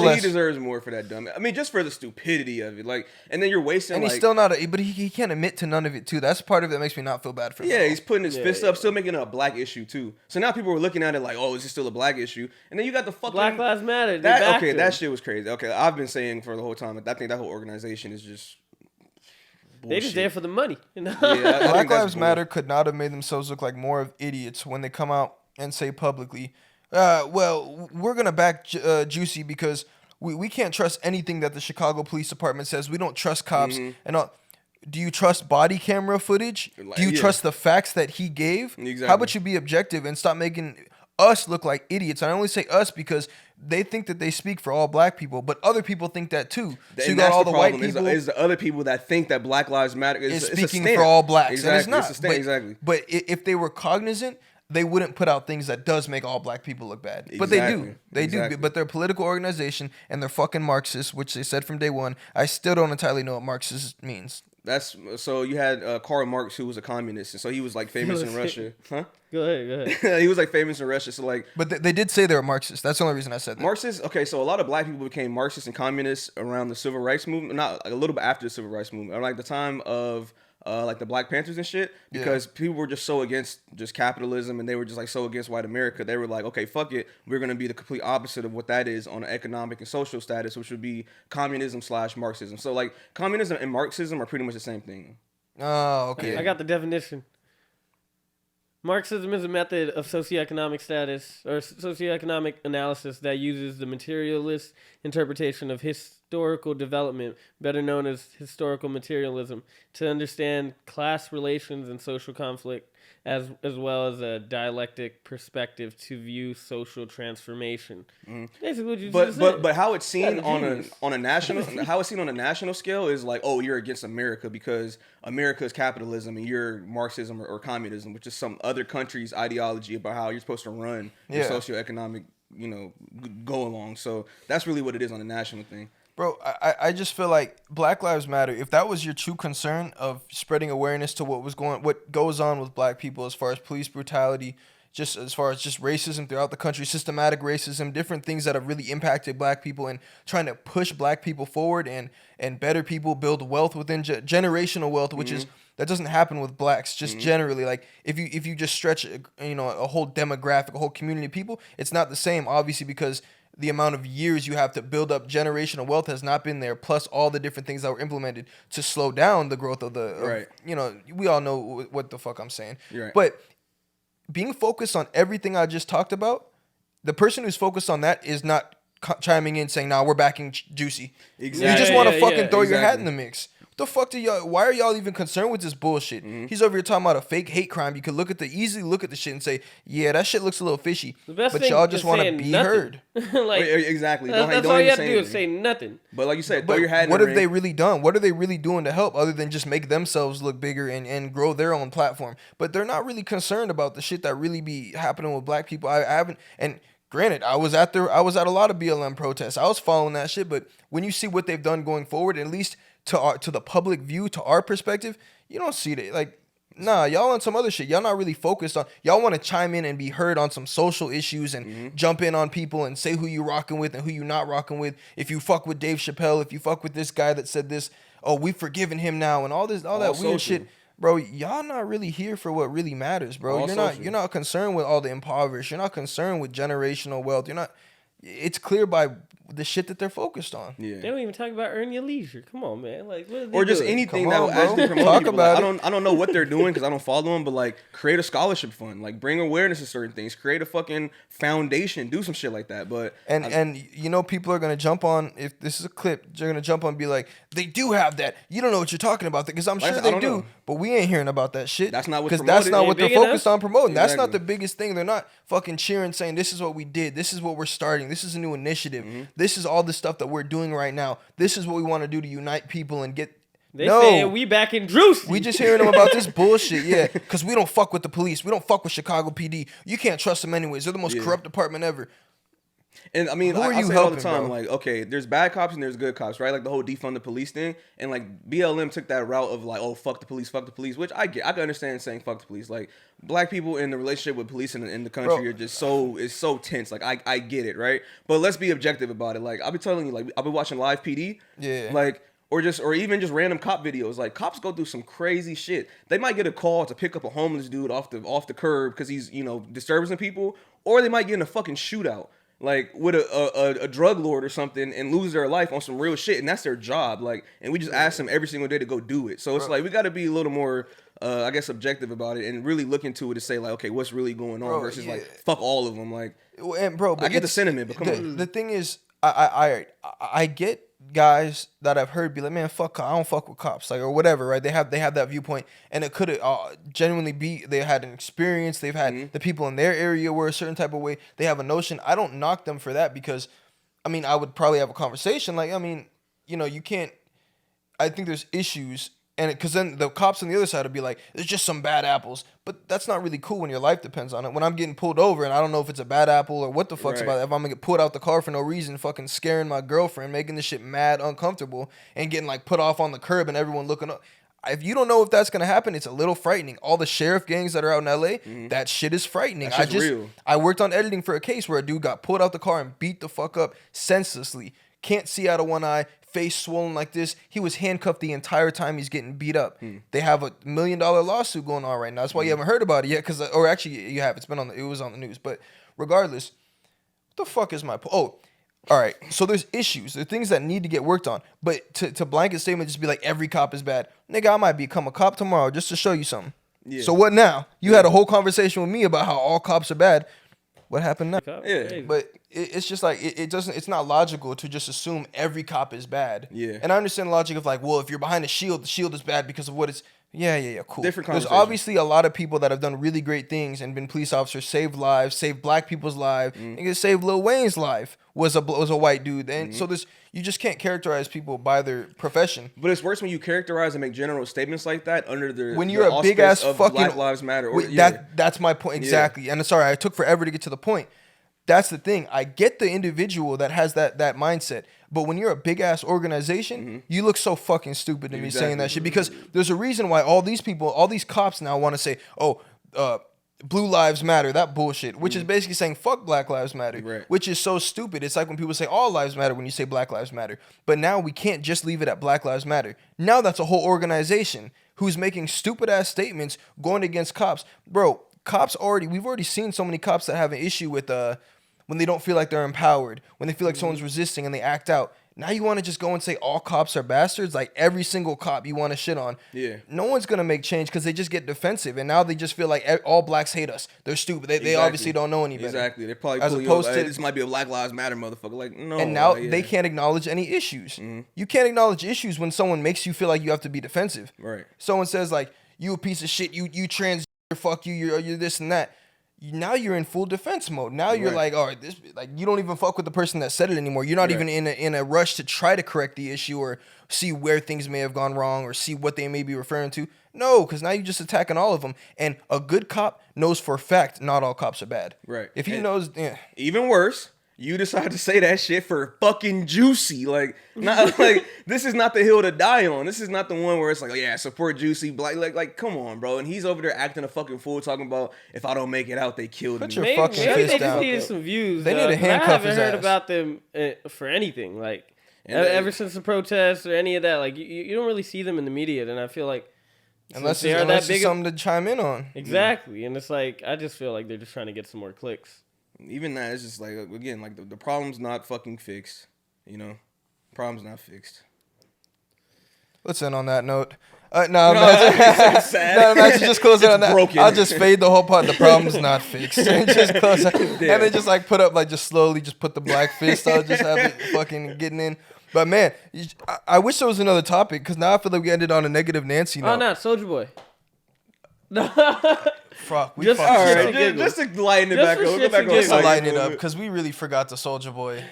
he deserves more for that dumb. I mean, just for the stupidity of it. Like, and then you're wasting. And he's still not. But he can't admit to none of it too. That's part of it that makes me not feel bad for him. Yeah, he's putting his fist up, still making it a black issue too. So now people were looking at it like, oh, is it still a black issue? And then you got the fucking Black Lives Matter. That shit was crazy. Okay, I've been saying for the whole time. I think that whole organization is just. Bullshit. They just there for the money. Yeah, Black Lives Matter could not have made themselves look like more of idiots when they come out and say publicly, well, we're going to back Juicy because we can't trust anything that the Chicago Police Department says. We don't trust cops and all. Do you trust body camera footage? Do you trust the facts that he gave? Exactly. How about you be objective and stop making us look like idiots? I only say us because they think that they speak for all black people, but other people think that too. So you got all the white people. Is the other people that think that Black Lives Matter is speaking for all blacks. Exactly. And it's not. It's a stand. Exactly. But if they were cognizant, they wouldn't put out things that does make all black people look bad. Exactly. But they do. They do. But they're a political organization and they're fucking Marxists, which they said from day one. I still don't entirely know what Marxist means. That's so you had Karl Marx, who was a communist, and so he was like famous in Russia. Huh? Go ahead. He was like famous in Russia. So like, but they did say they were Marxists. That's the only reason I said that. Marxists. Okay, so a lot of black people became Marxists and communists around the civil rights movement. Not like a little bit after the civil rights movement, or like the time of like the Black Panthers and shit, because people were just so against just capitalism and they were just like so against white America. They were like, okay, fuck it, we're gonna be the complete opposite of what that is on an economic and social status, which would be communism / Marxism. So like communism and Marxism are pretty much the same thing. Oh, okay. I got the definition. Marxism is a method of socioeconomic status or socioeconomic analysis that uses the materialist interpretation of historical development, better known as historical materialism, to understand class relations and social conflict, as well as a dialectic perspective to view social transformation. Basically, what you just said. But how it's seen on a national scale is like, oh, you're against America because America is capitalism and you're Marxism or communism, which is some other country's ideology about how you're supposed to run your socioeconomic, go along. So that's really what it is on a national thing. Bro, I just feel like Black Lives Matter, if that was your true concern of spreading awareness to what goes on with black people as far as police brutality, just as far as just racism throughout the country, systematic racism, different things that have really impacted black people and trying to push black people forward and better people, build wealth within generational wealth, which is that doesn't happen with blacks just generally. Like if you just stretch a whole demographic, a whole community of people, it's not the same, obviously, because the amount of years you have to build up generational wealth has not been there, plus all the different things that were implemented to slow down the growth of the we all know what the fuck I'm saying. Right. But being focused on everything I just talked about, the person who's focused on that is not chiming in saying, nah, we're backing Juicy. Exactly. You just want to fucking throw your hat in the mix. The fuck why are y'all even concerned with this bullshit? He's over here talking about a fake hate crime. You could easily look at the shit and say, yeah, that shit looks a little fishy. But y'all just want to be heard. Like, exactly. That's all you have to do is say nothing. But like you said, throw your hat in the ring. What have they really done? What are they really doing to help other than just make themselves look bigger and grow their own platform? But they're not really concerned about the shit that really be happening with black people. I haven't, and granted, I was at a lot of BLM protests. I was following that shit, but when you see what they've done going forward, at least to the public view, to our perspective, you don't see that. Like, nah, y'all on some other shit. Y'all not really focused on. Y'all want to chime in and be heard on some social issues and jump in on people and say who you rocking with and who you not rocking with. If you fuck with Dave Chappelle, if you fuck with this guy that said this, oh, we've forgiven him now, and all that weird shit. Bro, y'all not really here for what really matters, bro. You're not concerned with all the impoverished. You're not concerned with generational wealth. It's clear by the shit that they're focused on. Yeah. They don't even talk about earn your leisure. Come on, man. Like, what are they or just doing? anything that will actually promote Talk people. about like, I don't know what they're doing because I don't follow them, but like create a scholarship fund, like bring awareness to certain things, create a fucking foundation, do some shit like that. But people are gonna jump on, if this is a clip, they're gonna jump on and be like, they do have that. You don't know what you're talking about, because I'm sure they do, know. But we ain't hearing about that shit. That's not what's promoted. Because that's not what they're focused on promoting. Exactly. That's not the biggest thing. They're not fucking cheering, saying this is what we did, this is what we're starting, this is a new initiative, this is all the stuff that we're doing right now. This is what we want to do to unite people and get. They saying we back in Druce. We just hearing them about this bullshit, yeah. Because we don't fuck with the police. We don't fuck with Chicago PD. You can't trust them anyways. They're the most corrupt department ever. And I mean, Who are I you say it all the helping, time, bro? like, okay, there's bad cops and there's good cops, right? Like the whole defund the police thing, and like BLM took that route of like, oh, fuck the police, which I get. I can understand saying fuck the police. Like black people in the relationship with police in the country Bro. are just so tense. Like I get it, right? But let's be objective about it. Like I'll be telling you, like I'll be watching live PD, Yeah. like. Or even just random cop videos. Like cops go through some crazy shit. They might get a call to pick up a homeless dude off the curb because he's disturbing people, or they might get in a fucking shootout like with a drug lord or something and lose their life on some real shit, and that's their job. Like, and we just ask them every single day to go do it. So it's like we got to be a little more, I guess, objective about it and really look into it to say like, okay, what's really going on versus like fuck all of them. Like, and bro, but I get the sentiment, but come on. The thing is, I get guys that I've heard be like, man, fuck, I don't fuck with cops, like, or whatever, right? They have that viewpoint, and it could genuinely be they had an experience, they've had the people in their area were a certain type of way, they have a notion. I don't knock them for that because, I mean, I would probably have a conversation like, I mean, you can't. I think there's issues. And because then the cops on the other side would be like, there's just some bad apples. But that's not really cool when your life depends on it. When I'm getting pulled over and I don't know if it's a bad apple or what the fuck's about it. If I'm going to get pulled out the car for no reason, fucking scaring my girlfriend, making this shit mad uncomfortable, and getting like put off on the curb and everyone looking up. If you don't know if that's going to happen, it's a little frightening. All the sheriff gangs that are out in LA, that shit is frightening. Real. I worked on editing for a case where a dude got pulled out the car and beat the fuck up senselessly. Can't see out of one eye. Face swollen like this. He was handcuffed the entire time he's getting beat up. They have $1 million lawsuit going on right now. That's why you haven't heard about it yet. Or actually, you have. It was on the news. But regardless, what the fuck is my point? Oh, all right. So there's issues. There are things that need to get worked on. But to blanket statement, just be like every cop is bad. Nigga, I might become a cop tomorrow just to show you something. Yeah. So what now? You had a whole conversation with me about how all cops are bad. What happened now? Yeah, but it's just like it doesn't. It's not logical to just assume every cop is bad. Yeah, and I understand the logic of like, well, if you're behind the shield is bad because of what it's. Yeah, cool. Different There's obviously a lot of people that have done really great things and been police officers, saved lives, saved black people's lives, and saved Lil Wayne's life was a white dude. And so you just can't characterize people by their profession. But it's worse when you characterize and make general statements like that under when you're a big ass fucking Black Lives Matter. Or, that's my point exactly. And sorry, I took forever to get to the point. That's the thing. I get the individual that has that mindset. But when you're a big ass organization, you look so fucking stupid to me saying that shit. Because there's a reason why all these people, all these cops now want to say, oh, Blue Lives Matter, that bullshit, which is basically saying fuck Black Lives Matter, which is so stupid. It's like when people say all lives matter when you say Black Lives Matter. But now we can't just leave it at Black Lives Matter. Now that's a whole organization who's making stupid ass statements going against cops. Bro, we've already seen so many cops that have an issue with when they don't feel like they're empowered, when they feel like someone's resisting and they act out. Now you want to just go and say all cops are bastards? Like every single cop you want to shit on. Yeah. No one's going to make change because they just get defensive. And now they just feel like all blacks hate us. They're stupid. They obviously don't know any better. Exactly. They're probably as opposed to this might be a Black Lives Matter motherfucker. Like, no. And now they can't acknowledge any issues. You can't acknowledge issues when someone makes you feel like you have to be defensive. Right. Someone says like, you a piece of shit, you trans, fuck you, you're this and that. Now you're in full defense mode. Now you're like, all right, this like you don't even fuck with the person that said it anymore. You're not even in a rush to try to correct the issue or see where things may have gone wrong or see what they may be referring to. No, because now you're just attacking all of them. And a good cop knows for a fact not all cops are bad. Right. If he knows, even worse. You decide to say that shit for fucking Juicy. Like, not like this is not the hill to die on. This is not the one where it's like, oh yeah, support Juicy. Like, come on, bro. And he's over there acting a fucking fool, talking about if I don't make it out, they killed me. Put your fucking fist down. Maybe they just needed some views. They need to handcuff his ass. I haven't heard about them for anything. Like, ever since the protests or any of that. Like, you don't really see them in the media. And I feel like unless it's something to chime in on. Exactly. And it's like I just feel like they're just trying to get some more clicks. Even that is just like, again, like the problem's not fucking fixed, problem's not fixed. Let's end on that note. Imagine just close it on that. Broken. I'll just fade the whole part. The problem's not fixed. And just close it. And then just like put up, like just slowly just put the black fist. I'll just have it fucking getting in. But man, I wish there was another topic because now I feel like we ended on a negative Nancy note. Oh, no, Soulja Boy. Fuck, we just fucked just to lighten it back up. Just to lighten it up because we really forgot the Soulja Boy.